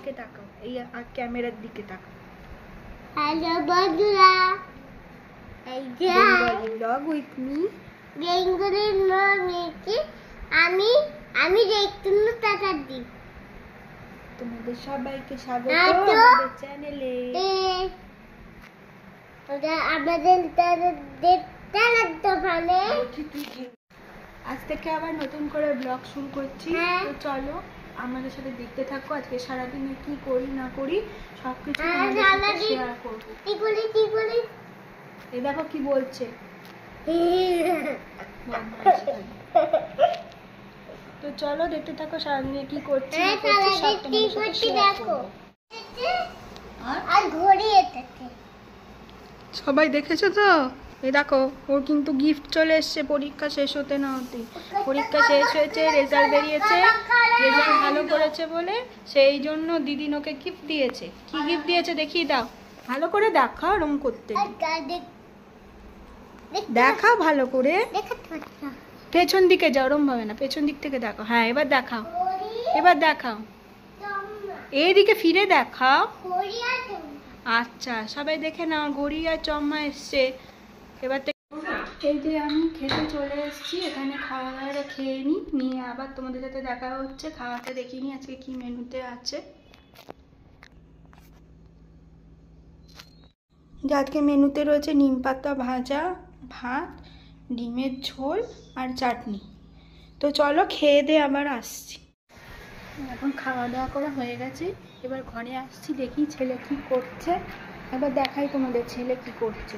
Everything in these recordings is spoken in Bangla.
এদিকে তাকাও, এই ক্যামেরার দিকে তাকাও। হ্যালো বন্ধুরা, এই যে ব্লগ উইথ মি বেঙ্গলের মেয়েকে আমি দেখতে টাকা দিই। তোমাদের সবাইকে স্বাগত আমাদের চ্যানেলে। আমাদের আজ থেকে আবার নতুন করে ব্লগ শুরু করছি। তো চলো আমাদের সাথে দেখতে থাকো, আজকে সারাদিনে কি করি না করি সবকিছু শেয়ার করবো। এই দেখো কি বলছে। তো চলো দেখতে থাকো সারাদিনে কি করছি না করছি সব তোমাদের সাথে শেয়ার করব। আর ঘড়ি এটাতে সবাই দেখেছো তো? এই দেখো ওর কিন্তু গিফট চলে এসছে পরীক্ষা শেষ হতে না হতে। পরীক্ষা শেষ হয়েছে, রেজাল্ট বেরিয়েছে, রেজাল্ট ভালো করেছে বলে সেই জন্য দিদি ওকে গিফট দিয়েছে। কি গিফট দিয়েছে দেখিয়ে দাও, ভালো করে দেখাও। রং করতে দেখাও ভালো করে, পেছন দিকে যাও, ওরম ভাবে না, পেছন দিক থেকে দেখো। হ্যাঁ এবার দেখাও, এবার দেখাও, এইদিকে ফিরে দেখাও। আচ্ছা সবাই দেখে নাও, ঘড়ি আর চম্মা এসছে। এবার এই যে আমি খেতে চলে এসেছি, এখানে খাওয়া দাওয়াটা খেয়ে নিয়ে আবার তোমাদের সাথে দেখা হচ্ছে। খাওয়াতে দেখিনি আজকে কি মেনুতে আছে। আজকে মেনুতে রয়েছে নিম পাতা ভাজা, ভাত, ডিমের ঝোল আর চাটনি। তো চলো খেয়ে দিয়ে আবার আসছি। এখন খাওয়া দাওয়া করা হয়ে গেছে, এবার ঘরে আসছি, দেখি ছেলে কি করছে। এবার দেখাই তোমাদের ছেলে কি করছে।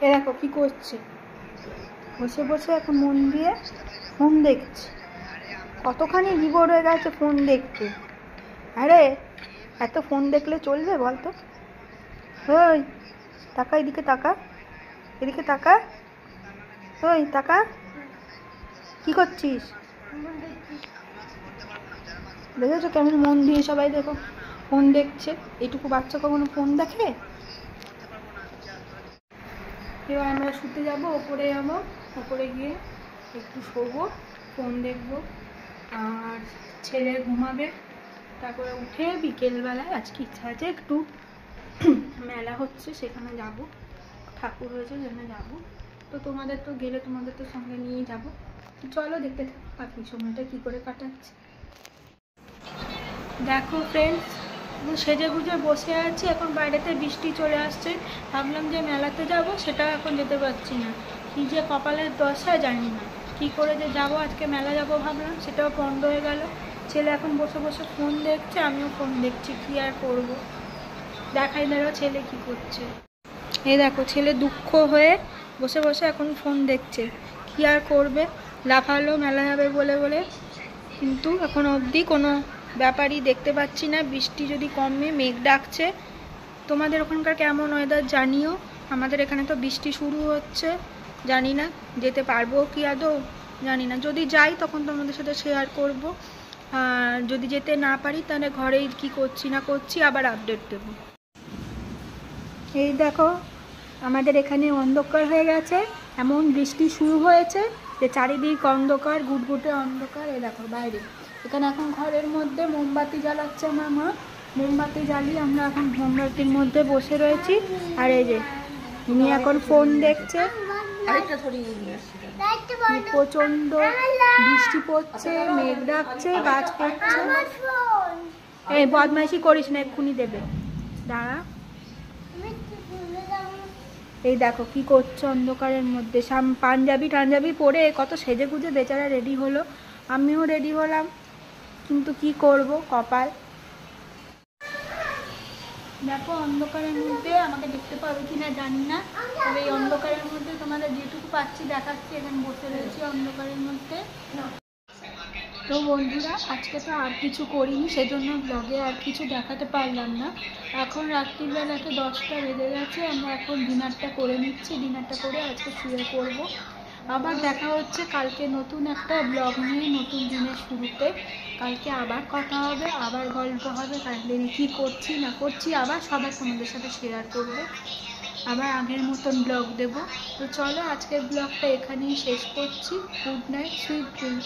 এ দেখো কি করছে, বসে বসে এখন মন দিয়ে ফোন দেখছে। কতখানি বিভোর হয়ে গেছে ফোন দেখতে। আরে এত ফোন দেখলে চলবে বলতো? ওই তাকা, এদিকে তাকা, এদিকে তাকা, ওই তাকা, কি করছিস? দেখেছো কেমন মন দিয়ে সবাই দেখো ফোন দেখছে। এইটুকু বাচ্চা কখনো ফোন দেখে? এবার আমরা শুতে যাব, ওপরে যাবো, ওপরে গিয়ে একটু শোবো, ফোন দেখবো, আর ছেলে ঘুমাবে। তারপরে উঠে বিকেলবেলায় আজকে ইচ্ছা আছে একটু মেলা হচ্ছে সেখানে যাব, ঠাকুর হয়েছে সেখানে যাব। তো তোমাদের তো গেলে তোমাদের তো সঙ্গে নিয়েই যাবো। চলো দেখতে থাকো বাকি সময়টা কী করে কাটাচ্ছে। দেখো ফ্রেন্ডস, সেজে গুজে বসে আছি, এখন বাইরেতে বৃষ্টি চলে আসছে। ভাবলাম যে মেলাতে যাব, সেটা এখন যেতে পারছি না। কী যে কপালের দশা জানি না, কী করে যে যাব। আজকে মেলা যাব ভাবলাম, সেটাও বন্ধ হয়ে গেল। ছেলে এখন বসে বসে ফোন দেখছে, আমিও ফোন দেখছি, কী আর করব। দেখাই দাঁড়াও ছেলে কি করছে। এই দেখো ছেলে দুঃখ হয়ে বসে বসে এখন ফোন দেখছে, কী আর করবে। লাফালো মেলা যাবে বলে বলে, কিন্তু এখন অবধি কোনো ব্যাপারই দেখতে পাচ্ছি না। বৃষ্টি যদি কমে, মেঘ ডাকছে। তোমাদের ওখানকার কেমন ওয়েদার জানিও। আমাদের এখানে তো বৃষ্টি শুরু হচ্ছে, জানি না যেতে পারবো কি আদৌ, জানি না। যদি যাই তখন তোমাদের সাথে শেয়ার করব, আর যদি যেতে না পারি তাহলে ঘরেই কি করছি না করছি আবার আপডেট দেবো। এই দেখো আমাদের এখানে অন্ধকার হয়ে গেছে, এমন বৃষ্টি শুরু হয়েছে যে চারিদিক অন্ধকার, গুটগুটে অন্ধকার। এই দেখো বাইরে, এখানে এখন ঘরের মধ্যে মোমবাতি জ্বালাচ্ছে আমার মা। মোমবাতি জ্বালিয়ে আমরা এখন মোমবাতির মধ্যে বসে রয়েছি। আর এই যে উনি এখন ফোন দেখছে। প্রচন্ড বৃষ্টি পড়ছে, মেঘ ডাকছে, গাছ পড়ছে। এই বদমাইশি করিস না, এক্ষুনি দেবে, দাঁড়া। এই দেখো কি করছে অন্ধকারের মধ্যে। পাঞ্জাবি পরে কত সেজে গুজে বেচারা রেডি হলো, আমিও রেডি হলাম, কিন্তু কি করব কপাল। দেখো অন্ধকারের মধ্যে আমাকে দেখতে পাবে কিনা জানি না, তবে এই অন্ধকারের মধ্যে তোমাদের যেটুকু পাচ্ছি দেখাচ্ছি। এখানে বসে রয়েছি অন্ধকারের মধ্যে। তো বন্ধুরা আজকে তো আর কিছু করিনি, সেজন্য ব্লগে আর কিছু দেখাতে পারলাম না। এখন রাত্রিবেলাতে 10টা বেজে গেছে, আমরা এখন ডিনারটা করে নিচ্ছি। ডিনারটা করে আজকে শুয়ে পড়ব। আবার দেখা হচ্ছে কালকে নতুন একটা ব্লগ নিয়ে, নতুন দিনের শুরুতে। কালকে আবার কথা হবে, আবার গল্প হবে, কালকে কী করছি না করছি আবার সবাই তোমাদের সাথে শেয়ার করবো, আবার আগের মতন ব্লগ দেব। তো চলো আজকের ব্লগটা এখানেই শেষ করছি। Good night, sweet dream.